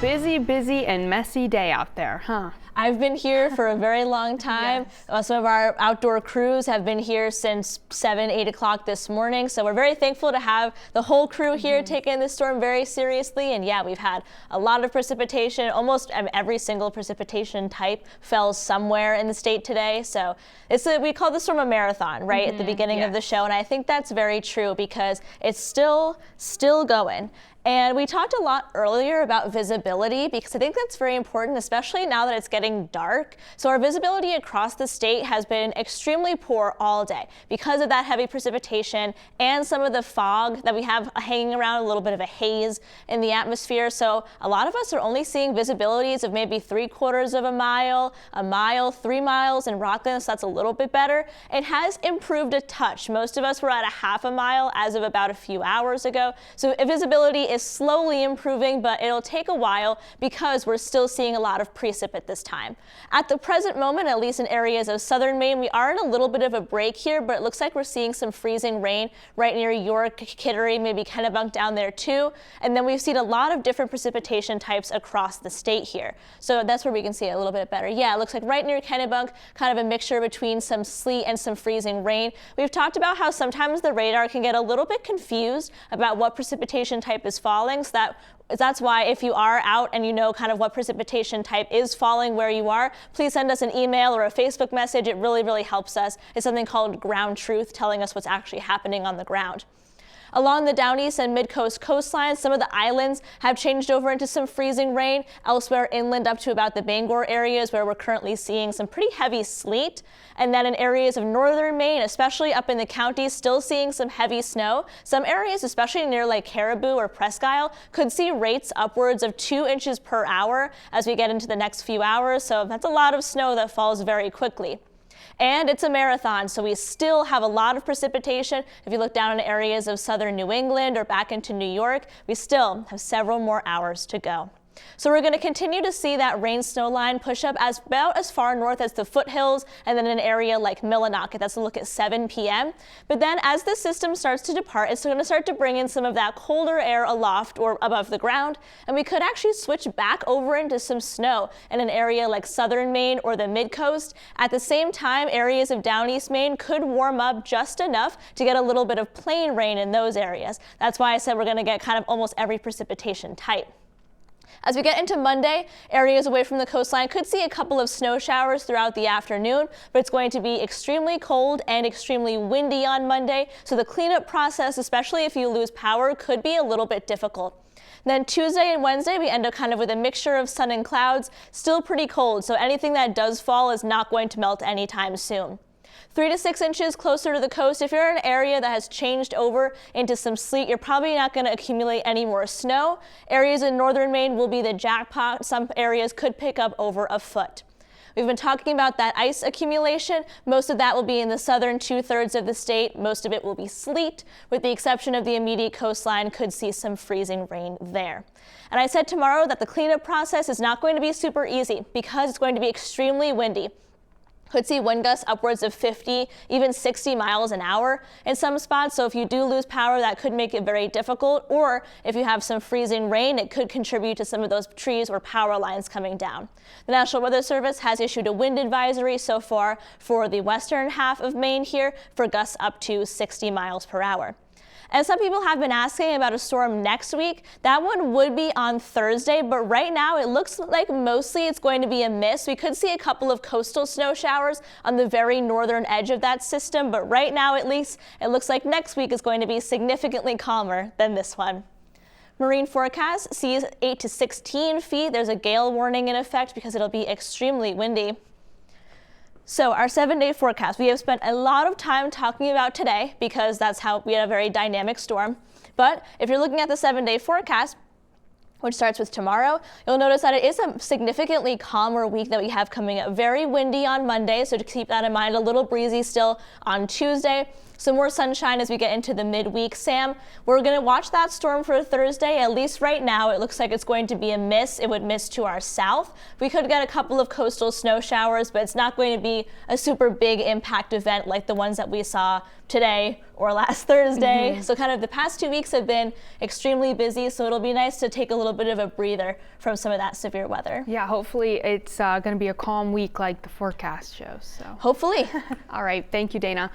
busy, busy, and messy day out there, huh? I've been here for a very long time. Yes. Some of our outdoor crews have been here since 7, 8 o'clock this morning. So we're very thankful to have the whole crew here taking this storm very seriously. And yeah, we've had a lot of precipitation. Almost every single precipitation type fell somewhere in the state today. So we call the storm a marathon, right, at the beginning of the show. And I think that's very true because it's still going. And we talked a lot earlier about visibility because I think that's very important, especially now that it's getting dark. So our visibility across the state has been extremely poor all day because of that heavy precipitation and some of the fog that we have hanging around, a little bit of a haze in the atmosphere. So a lot of us are only seeing visibilities of maybe 3/4 of a mile, 3 miles in Rockland, so that's a little bit better. It has improved a touch. Most of us were at a 1/2 mile as of about a few hours ago. So visibility is slowly improving, but it'll take a while because we're still seeing a lot of precip at this time. At the present moment, at least in areas of southern Maine, we are in a little bit of a break here, but it looks like we're seeing some freezing rain right near York, Kittery, maybe Kennebunk down there too. And then we've seen a lot of different precipitation types across the state here. So that's where we can see it a little bit better. Yeah, it looks like right near Kennebunk, kind of a mixture between some sleet and some freezing rain. We've talked about how sometimes the radar can get a little bit confused about what precipitation type is falling, so that's why if you are out and you know kind of what precipitation type is falling where you are, please send us an email or a Facebook message. It really, really helps us. It's something called ground truth, telling us what's actually happening on the ground. Along the down east and mid-coast coastlines, some of the islands have changed over into some freezing rain. Elsewhere inland up to about the Bangor areas where we're currently seeing some pretty heavy sleet. And then in areas of northern Maine, especially up in the counties, still seeing some heavy snow. Some areas, especially near Lake Caribou or Presque Isle, could see rates upwards of 2 inches per hour as we get into the next few hours. So that's a lot of snow that falls very quickly. And it's a marathon, so we still have a lot of precipitation. If you look down in areas of southern New England or back into New York, we still have several more hours to go. So we're going to continue to see that rain snow line push up about as far north as the foothills and then an area like Millinocket. That's a look at 7 p.m. But then as the system starts to depart, it's going to start to bring in some of that colder air aloft or above the ground. And we could actually switch back over into some snow in an area like southern Maine or the mid-coast. At the same time, areas of down east Maine could warm up just enough to get a little bit of plain rain in those areas. That's why I said we're going to get kind of almost every precipitation type. As we get into Monday, areas away from the coastline could see a couple of snow showers throughout the afternoon, but it's going to be extremely cold and extremely windy on Monday, so the cleanup process, especially if you lose power, could be a little bit difficult. Then Tuesday and Wednesday, we end up kind of with a mixture of sun and clouds, still pretty cold, so anything that does fall is not going to melt anytime soon. 3 to 6 inches closer to the coast. If you're in an area that has changed over into some sleet, you're probably not going to accumulate any more snow. Areas in northern Maine will be the jackpot. Some areas could pick up over a foot. We've been talking about that ice accumulation. Most of that will be in the southern 2/3 of the state. Most of it will be sleet, with the exception of the immediate coastline. Could see some freezing rain there. And I said tomorrow that the cleanup process is not going to be super easy because it's going to be extremely windy. Could see wind gusts upwards of 50, even 60 miles an hour in some spots. So if you do lose power, that could make it very difficult. Or if you have some freezing rain, it could contribute to some of those trees or power lines coming down. The National Weather Service has issued a wind advisory so far for the western half of Maine here for gusts up to 60 miles per hour. And some people have been asking about a storm next week. That one would be on Thursday, but right now it looks like mostly it's going to be a miss. We could see a couple of coastal snow showers on the very northern edge of that system, but right now at least it looks like next week is going to be significantly calmer than this one. Marine forecast sees 8 to 16 feet. There's a gale warning in effect because it'll be extremely windy. So our 7-day forecast, we have spent a lot of time talking about today because that's how we had a very dynamic storm. But if you're looking at the 7-day forecast, which starts with tomorrow, you'll notice that it is a significantly calmer week that we have coming up. Very windy on Monday, so to keep that in mind, a little breezy still on Tuesday. some more sunshine as we get into the midweek. Sam, we're going to watch that storm for Thursday. At least right now, it looks like it's going to be a miss. It would miss to our south. We could get a couple of coastal snow showers, but it's not going to be a super big impact event like the ones that we saw today or last Thursday. So kind of the past 2 weeks have been extremely busy, so it'll be nice to take a little bit of a breather from some of that severe weather. Yeah, hopefully it's going to be a calm week like the forecast shows. So Hopefully. all right, thank you, Dana.